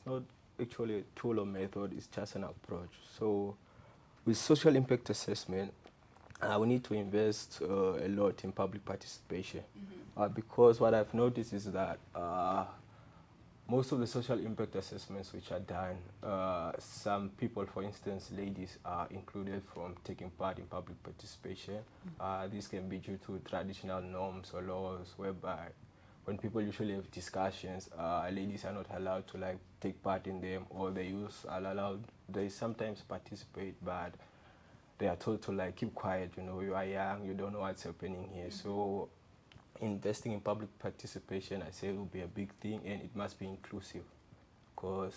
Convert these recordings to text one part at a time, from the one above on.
not actually a tool or method, it's just an approach. So with social impact assessment, we need to invest a lot in public participation, because what I've noticed is that most of the social impact assessments which are done, some people, for instance, ladies, are included from taking part in public participation. This can be due to traditional norms or laws whereby when people usually have discussions, ladies are not allowed to take part in them, or the youth are allowed, they sometimes participate, but they are told to keep quiet, you are young, you don't know what's happening here. So investing in public participation, I say, will be a big thing, and it must be inclusive, because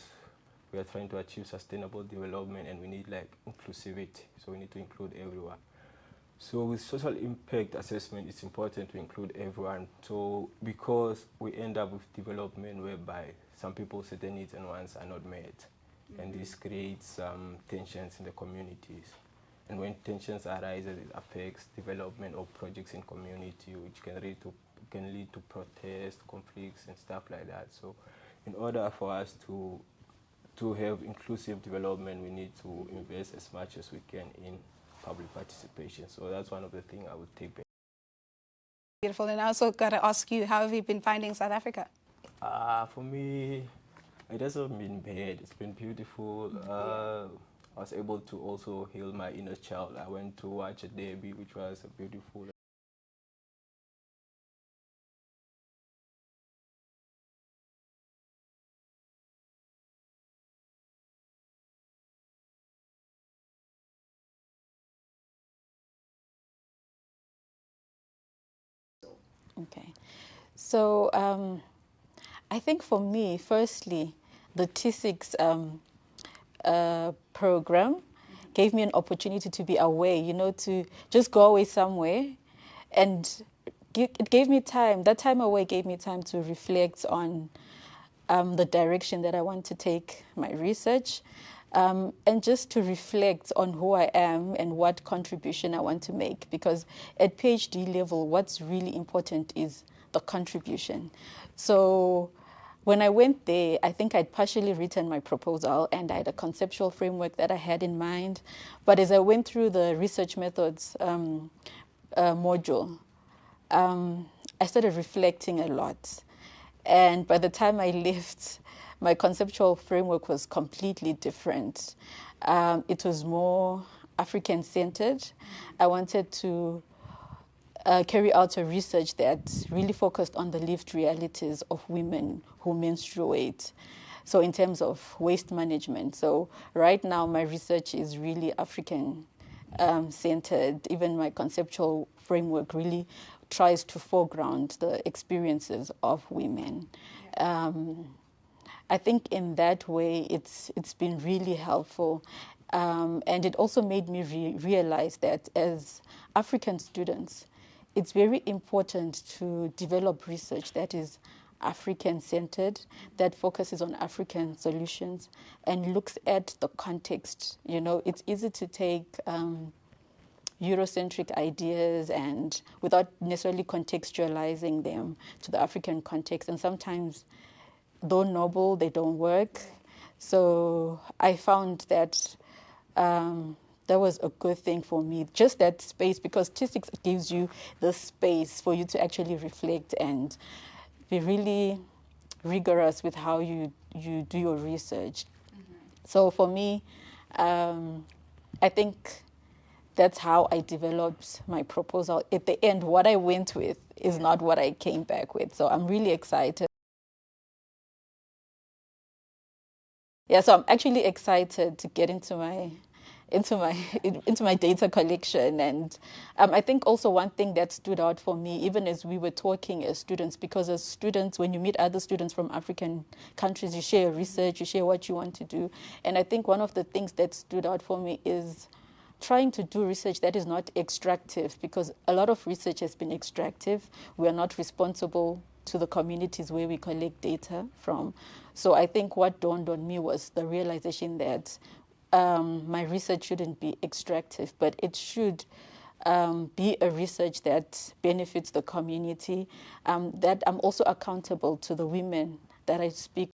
we are trying to achieve sustainable development and we need inclusivity, so we need to include everyone. So with social impact assessment, it's important to include everyone, so because we end up with development whereby some people's certain needs and wants are not met, and this creates some tensions in the communities. And when tensions arise, it affects development of projects in community, which can lead to protests, conflicts, and stuff like that. So in order for us to have inclusive development, we need to invest as much as we can in public participation. So that's one of the things I would take back. Beautiful. And I also got to ask you, how have you been finding South Africa? For me, it hasn't been bad. It's been beautiful. I was able to also heal my inner child. I went to watch a derby, which was a beautiful. Okay. So I think for me, firstly, the T6 program gave me an opportunity to be away, to just go away somewhere. And it gave me time. That time away gave me time to reflect on the direction that I want to take my research, and just to reflect on who I am and what contribution I want to make. Because at PhD level, what's really important is the contribution. So when I went there, I think I'd partially written my proposal and I had a conceptual framework that I had in mind. But as I went through the research methods module, I started reflecting a lot. And by the time I left, my conceptual framework was completely different. It was more African-centered. I wanted to carry out a research that really focused on the lived realities of women who menstruate. So in terms of waste management. So right now, my research is really African-centered. Even my conceptual framework really tries to foreground the experiences of women. I think in that way, it's been really helpful. And it also made me realize that as African students, it's very important to develop research that is African-centered, that focuses on African solutions and looks at the context. It's easy to take Eurocentric ideas and without necessarily contextualizing them to the African context. And sometimes, though noble, they don't work. So I found that that was a good thing for me, just that space, because T6 gives you the space for you to actually reflect and be really rigorous with how you do your research. So for me, I think that's how I developed my proposal. At the end, what I went with is not what I came back with. So I'm really excited. Yeah, so I'm actually excited to get into my data collection. And I think also one thing that stood out for me, even as we were talking as students, because as students, when you meet other students from African countries, you share research, you share what you want to do. And I think one of the things that stood out for me is trying to do research that is not extractive, because a lot of research has been extractive. We are not responsible to the communities where we collect data from. So I think what dawned on me was the realization that my research shouldn't be extractive, but it should be a research that benefits the community, that I'm also accountable to the women that I speak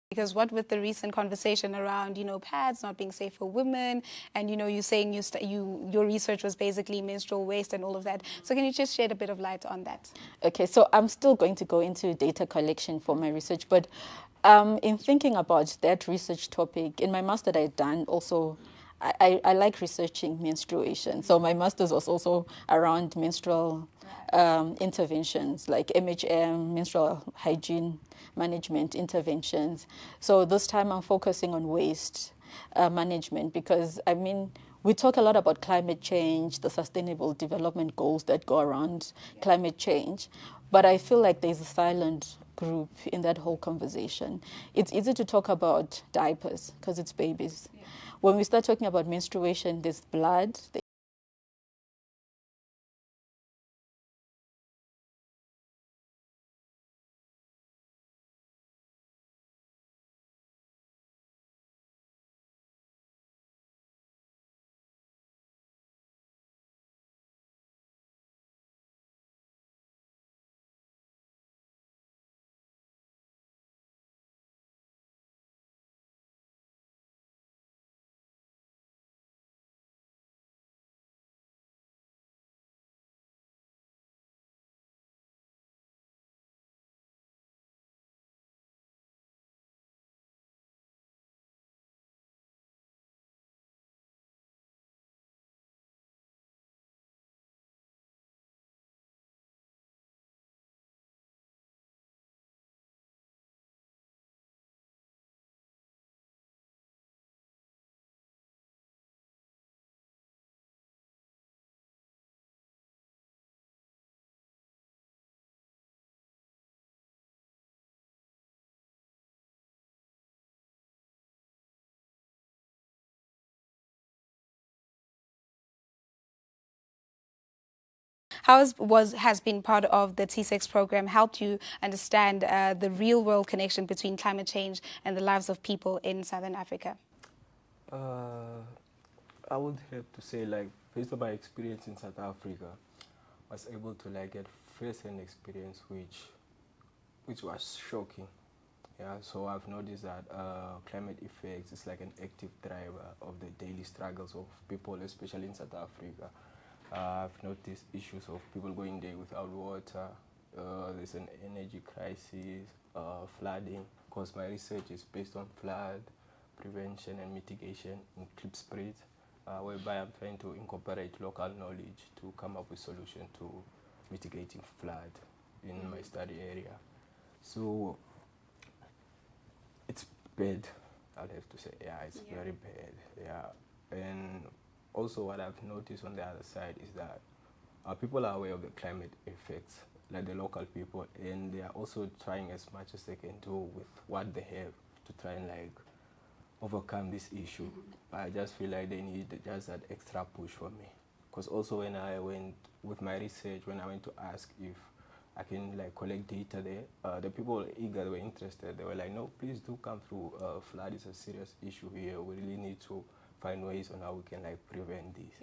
Because what with the recent conversation around, pads not being safe for women, and, you're saying your research was basically menstrual waste and all of that. So can you just shed a bit of light on that? Okay, so I'm still going to go into data collection for my research, but in thinking about that research topic, in my master that I'd done also, I like researching menstruation. So my master's was also around menstrual interventions like MHM, menstrual hygiene management interventions. So this time I'm focusing on waste management because, we talk a lot about climate change, the sustainable development goals that go around climate change, but I feel like there's a silent group in that whole conversation. It's easy to talk about diapers because it's babies. Yeah. When we start talking about menstruation, there's blood. How has been part of the T6 program helped you understand the real world connection between climate change and the lives of people in Southern Africa? I would have to say, based on my experience in South Africa, I was able to get first-hand experience, which was shocking. Yeah, so I've noticed that climate effects is like an active driver of the daily struggles of people, especially in South Africa. I've noticed issues of people going there without water. There's an energy crisis, flooding, because my research is based on flood prevention and mitigation in Klipspruit, whereby I'm trying to incorporate local knowledge to come up with solutions to mitigating flood in my study area. So it's bad, I'll have to say. Yeah, it's very bad. Yeah, and also what I've noticed on the other side is that people are aware of the climate effects, like the local people, and they are also trying as much as they can do with what they have to try and overcome this issue. But I just feel like they need just that extra push from me. Because also when I went with my research, when I went to ask if I can collect data there, the people were eager, they were interested. They were like, no, please do come through. Flood is a serious issue here. We really need to find ways on how we can prevent this.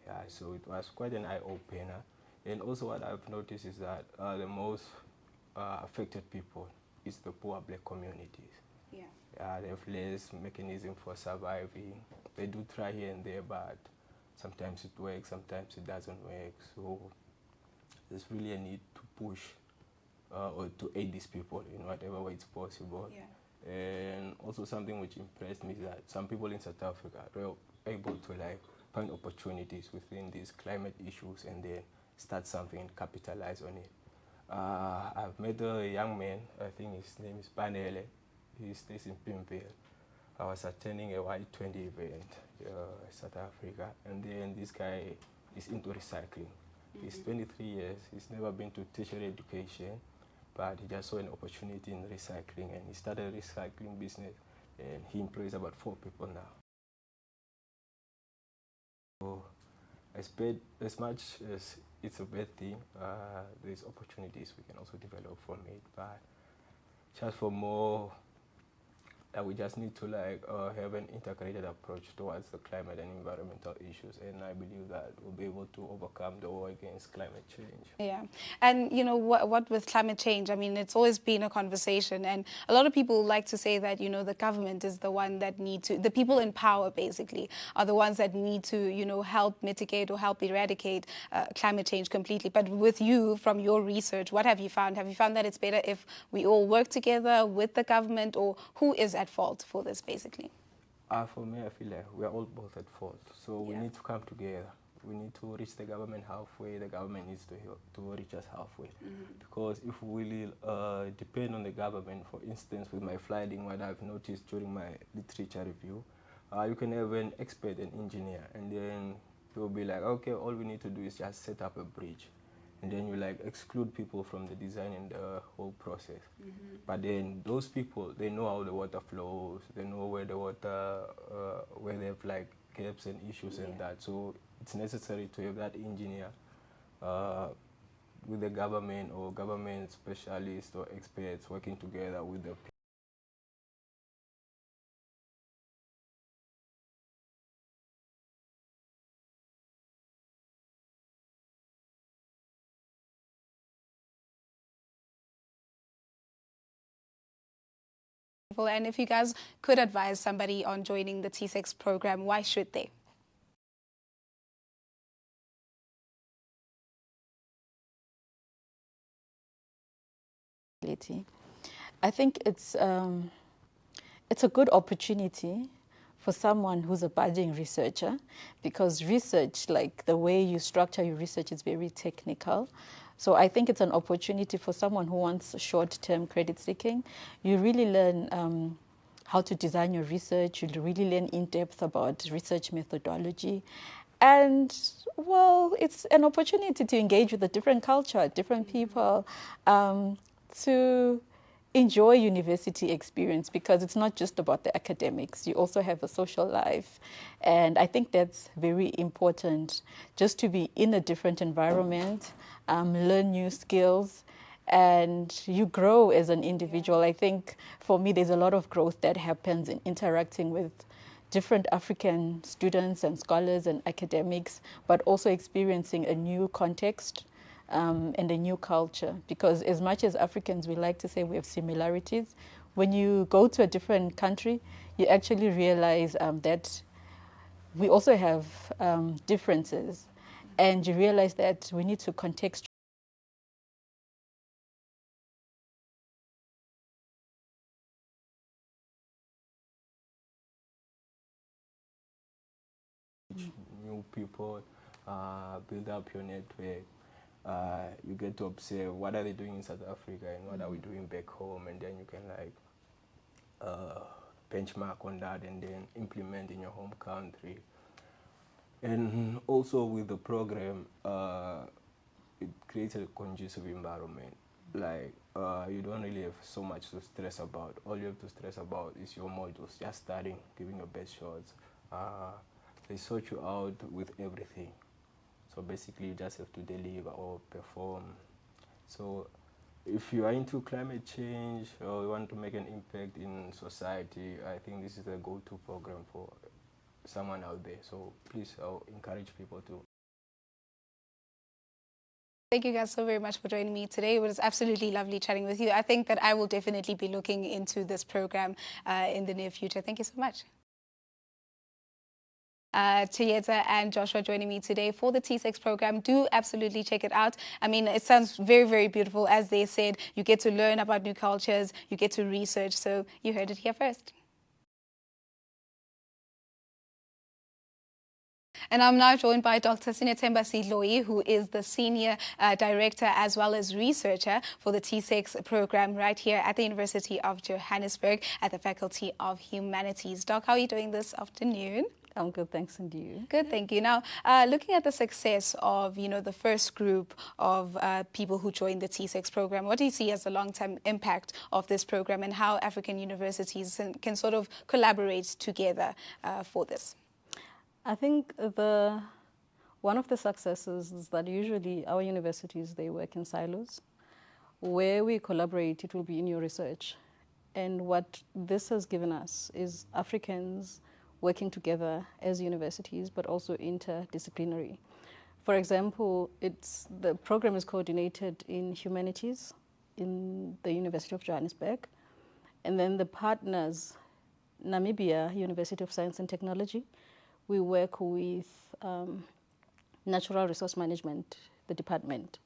Yeah, so it was quite an eye-opener. And also what I've noticed is that the most affected people is the poor black communities. They have less mechanism for surviving. They do try here and there, but sometimes it works, sometimes it doesn't work. So there's really a need to push or to aid these people in whatever way it's possible. And also something which impressed me is that some people in South Africa were able to find opportunities within these climate issues and then start something and capitalize on it. I've met a young man, I think his name is Panele. He stays in Pimpile. I was attending a Y20 event in South Africa, and then this guy is into recycling. He's 23 years, he's never been to tertiary education, but he just saw an opportunity in recycling, and he started a recycling business, and he employs about 4 people now. So as much as it's a bad thing, there's opportunities we can also develop from it, but just for more that we just need to like have an integrated approach towards the climate and environmental issues, and I believe that we'll be able to overcome the war against climate change. Yeah, and you know what with climate change, I mean, it's always been a conversation, and a lot of people like to say that, you know, the government is the one that need to, the people in power basically are the ones that need to, you know, help mitigate or help eradicate climate change completely. But with you, from your research, what have you found? Have you found that it's better if we all work together with the government, or who is at fault for this basically? For me, I feel like we are all both at fault, so we need to come together. We need to reach the government halfway. The government needs to help to reach us halfway. Because if we really depend on the government, for instance, with my flooding, what I've noticed during my literature review, you can have an expert, an engineer, and then you'll be like, okay, all we need to do is just set up a bridge. And then you like exclude people from the design and the whole process. But then those people, they know how the water flows, they know where the water, where they have like gaps and issues and that. So it's necessary to have that engineer with the government or government specialists or experts working together with the And if you guys could advise somebody on joining the T6 program, why should they? I think it's a good opportunity for someone who's a budding researcher, because research, like the way you structure your research, is very technical. So I think it's an opportunity for someone who wants short-term credit seeking. You really learn how to design your research. You really learn in depth about research methodology. And, well, it's an opportunity to engage with a different culture, different people, to enjoy university experience, because it's not just about the academics. You also have a social life. And I think that's very important, just to be in a different environment, learn new skills, and you grow as an individual. I think for me, there's a lot of growth that happens in interacting with different African students and scholars and academics, but also experiencing a new context and a new culture. Because as much as Africans, we like to say we have similarities, when you go to a different country, you actually realize that we also have differences. And you realize that we need to contextualize. New people, build up your network. You get to observe what are they doing in South Africa and what are we doing back home, and then you can like benchmark on that and then implement in your home country. And also with the program, it creates a conducive environment. Like you don't really have so much to stress about. All you have to stress about is your modules, just studying, giving your best shots. They sort you out with everything. So basically you just have to deliver or perform. So if you are into climate change or you want to make an impact in society, I think this is a go-to program for someone out there. So please, I'll encourage people to. Thank you guys so very much for joining me today. It was absolutely lovely chatting with you. I think that I will definitely be looking into this program in the near future. Thank you so much. Tshiendza and Joshua joining me today for the T6 program. Do absolutely check it out. I mean, it sounds very, very beautiful. As they said, you get to learn about new cultures, you get to research. So you heard it here first. And I'm now joined by Dr. Sinethemba Sidloyi, who is the Senior Director as well as Researcher for the T6 program right here at the University of Johannesburg at the Faculty of Humanities. Doc, how are you doing this afternoon? I'm good, thanks, and you? Good, thank you. Now, looking at the success of, the first group of people who joined the T6 program, what do you see as the long-term impact of this program and how African universities can sort of collaborate together for this? I think one of the successes is that usually our universities, they work in silos. Where we collaborate, it will be in your research. And what this has given us is Africans working together as universities, but also interdisciplinary. For example, the program is coordinated in humanities in the University of Johannesburg. And then the partners, Namibia, University of Science and Technology, we work with Natural Resource Management, the department.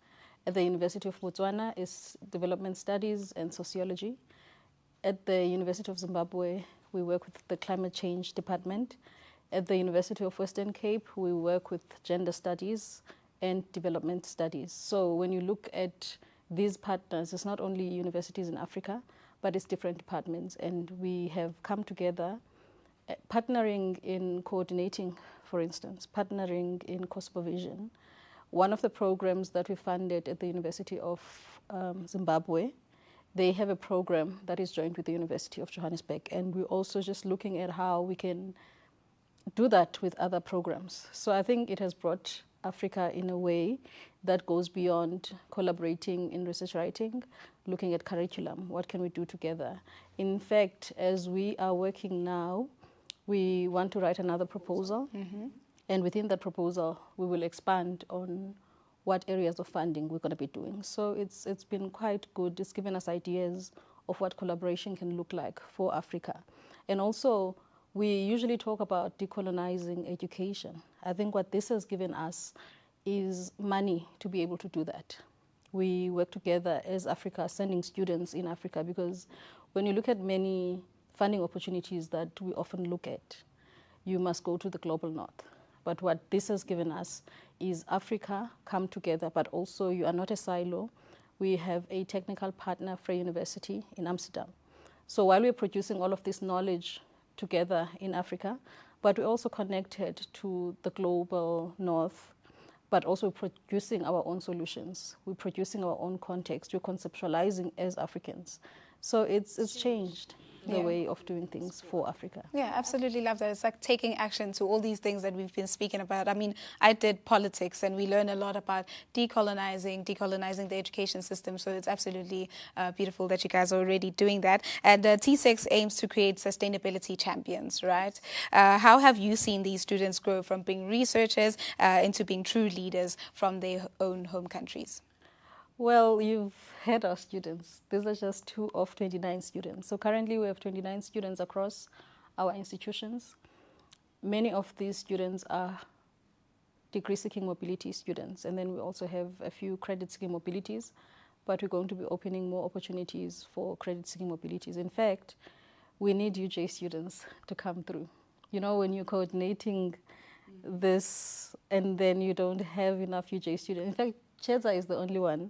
At the University of Botswana is Development Studies and Sociology. At the University of Zimbabwe, we work with the Climate Change Department. At the University of Western Cape, we work with Gender Studies and Development Studies. So when you look at these partners, it's not only universities in Africa, but it's different departments. And we have come together, partnering in coordinating, for instance, partnering in co-supervision. One of the programs that we funded at the University of Zimbabwe, they have a program that is joined with the University of Johannesburg. And we're also just looking at how we can do that with other programs. So I think it has brought Africa in a way that goes beyond collaborating in research writing, looking at curriculum, what can we do together. In fact, as we are working now, we want to write another proposal. And within that proposal, we will expand on what areas of funding we're going to be doing. So it's been quite good. It's given us ideas of what collaboration can look like for Africa. And also, we usually talk about decolonizing education. I think what this has given us is money to be able to do that. We work together as Africa, sending students in Africa, because when you look at many funding opportunities that we often look at, you must go to the global north. But what this has given us is Africa come together, but also you are not a silo. We have a technical partner, Free University in Amsterdam. So while we're producing all of this knowledge together in Africa, but we're also connected to the global north, but also producing our own solutions. We're producing our own context. We're conceptualizing as Africans. So it's changed the way of doing things for Africa. Yeah, absolutely love that. It's like taking action to all these things that we've been speaking about. I mean, I did politics and we learn a lot about decolonizing the education system. So it's absolutely beautiful that you guys are already doing that. And T6 aims to create sustainability champions, right? How have you seen these students grow from being researchers into being true leaders from their own home countries? Well, you've heard our students. These are just 2 of 29 students. So currently we have 29 students across our institutions. Many of these students are degree-seeking mobility students. And then we also have a few credit-seeking mobilities, but we're going to be opening more opportunities for credit-seeking mobilities. In fact, we need UJ students to come through. You know, when you're coordinating this and then you don't have enough UJ students. In fact, Tshiendza is the only one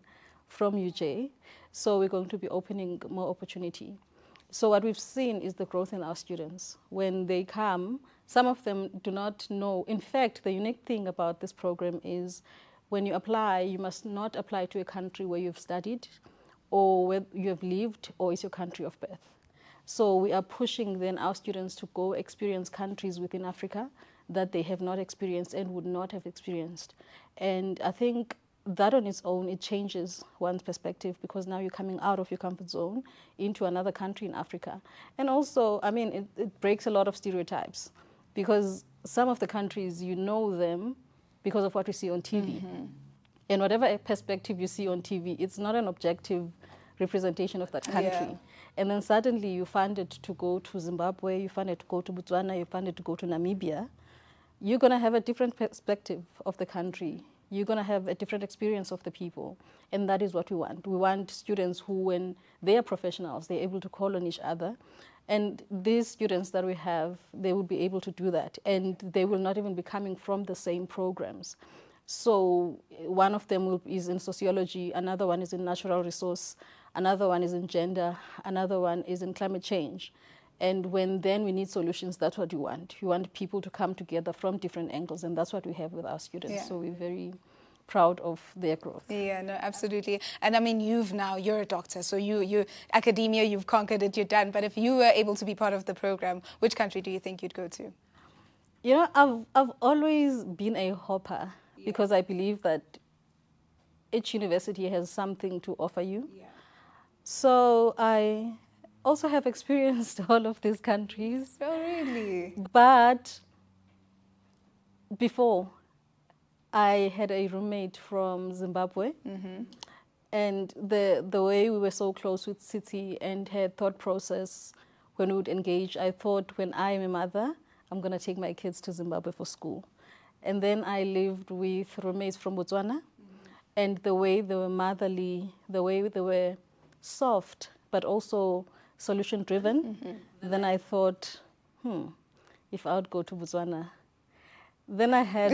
from UJ, so we're going to be opening more opportunity. So what we've seen is the growth in our students. When they come, some of them do not know. In fact, the unique thing about this program is when you apply, you must not apply to a country where you've studied or where you have lived or is your country of birth. So we are pushing then our students to go experience countries within Africa that they have not experienced and would not have experienced. And I think that on its own, it changes one's perspective, because now you're coming out of your comfort zone into another country in Africa. And also, I mean, it breaks a lot of stereotypes, because some of the countries, you know them because of what we see on TV. And whatever perspective you see on TV, it's not an objective representation of that country. And then suddenly you find it to go to Zimbabwe, you find it to go to Botswana, you find it to go to Namibia. You're going to have a different perspective of the country. You're going to have a different experience of the people. And that is what we want. We want students who, when they are professionals, they're able to call on each other. And these students that we have, they will be able to do that. And they will not even be coming from the same programs. So one of them is in sociology, another one is in natural resource, another one is in gender, another one is in climate change. And when then we need solutions, that's what you want. You want people to come together from different angles, and that's what we have with our students. So we're very proud of their growth. Yeah, no, absolutely. And I mean, you're a doctor, so you academia, you've conquered it, you're done. But if you were able to be part of the program, which country do you think you'd go to? You know, I've always been a hopper, because I believe that each university has something to offer you. So also have experienced all of these countries. Oh, really? But before, I had a roommate from Zimbabwe. And the way we were so close with City and her thought process when we would engage, I thought when I am a mother, I'm going to take my kids to Zimbabwe for school. And then I lived with roommates from Botswana. And the way they were motherly, the way they were soft, but also solution-driven. Then I thought, if I would go to Botswana. Then I had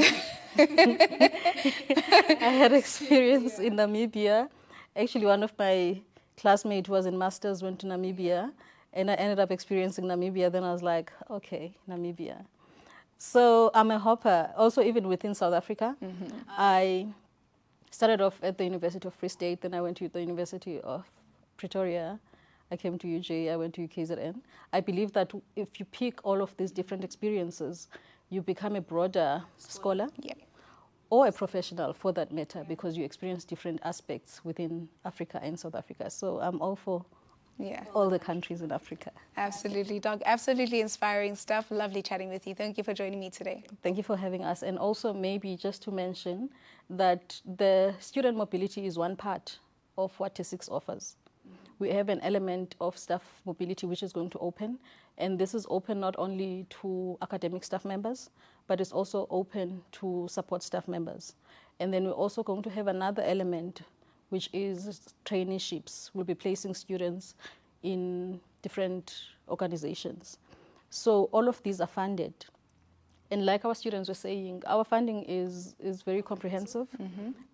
I had experience in Namibia. Actually, one of my classmates was in masters, went to Namibia, and I ended up experiencing Namibia. Then I was like, okay, Namibia. So I'm a hopper. Also, even within South Africa, I started off at the University of Free State. Then I went to the University of Pretoria. I came to UJ. I went to UKZN. I believe that if you pick all of these different experiences, you become a broader scholar. Yeah. Or a professional for that matter, because you experience different aspects within Africa and South Africa. So I'm all for all the countries in Africa. Absolutely, Doc. Absolutely inspiring stuff. Lovely chatting with you. Thank you for joining me today. Thank you for having us. And also maybe just to mention that the student mobility is one part of what T6 offers. We have an element of staff mobility which is going to open, and this is open not only to academic staff members, but it's also open to support staff members. And then we're also going to have another element, which is traineeships. We'll be placing students in different organizations. So all of these are funded. And like our students were saying, our funding is very comprehensive.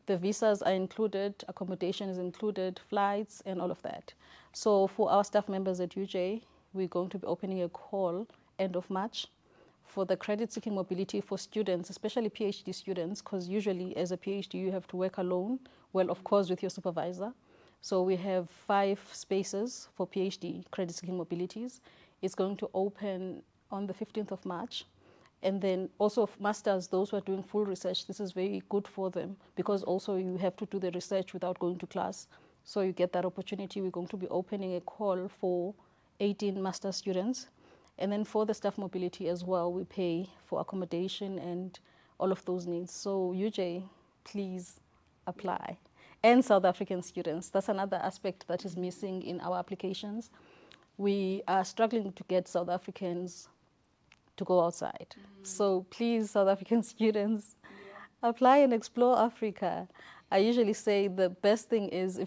The visas are included, accommodation is included, flights, and all of that. So for our staff members at UJ, we're going to be opening a call end of March for the credit-seeking mobility for students, especially PhD students, because usually as a PhD you have to work alone, well, of course, with your supervisor. So we have 5 spaces for PhD credit-seeking mobilities. It's going to open on the 15th of March. And then also masters, those who are doing full research, this is very good for them because also you have to do the research without going to class. So you get that opportunity. We're going to be opening a call for 18 master students. And then for the staff mobility as well, we pay for accommodation and all of those needs. So UJ, please apply. And South African students, that's another aspect that is missing in our applications. We are struggling to get South Africans to go outside. So please, South African students, apply and explore Africa. I usually say the best thing is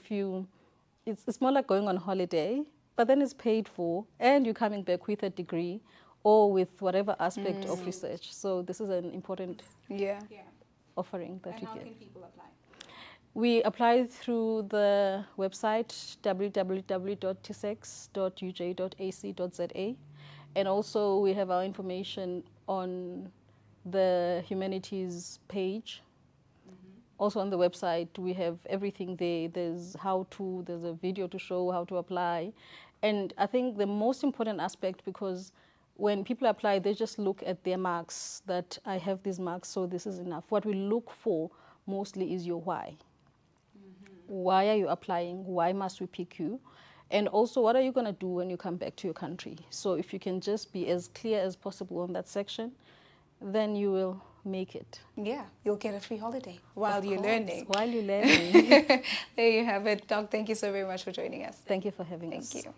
it's more like going on holiday, but then it's paid for, and you're coming back with a degree or with whatever aspect of research. So this is an important offering that you get. And how can people apply? We apply through the website www.tsex.uj.ac.za. And also we have our information on the humanities page. Also on the website, we have everything there. There's there's a video to show how to apply. And I think the most important aspect, because when people apply, they just look at their marks, that I have these marks, so this is enough. What we look for mostly is your why. Why are you applying? Why must we pick you? And also, what are you going to do when you come back to your country? So if you can just be as clear as possible on that section, then you will make it. Yeah, you'll get a free holiday while you're learning. While you're learning. There you have it. Doc, thank you so very much for joining us. Thank you for having us. Thank you.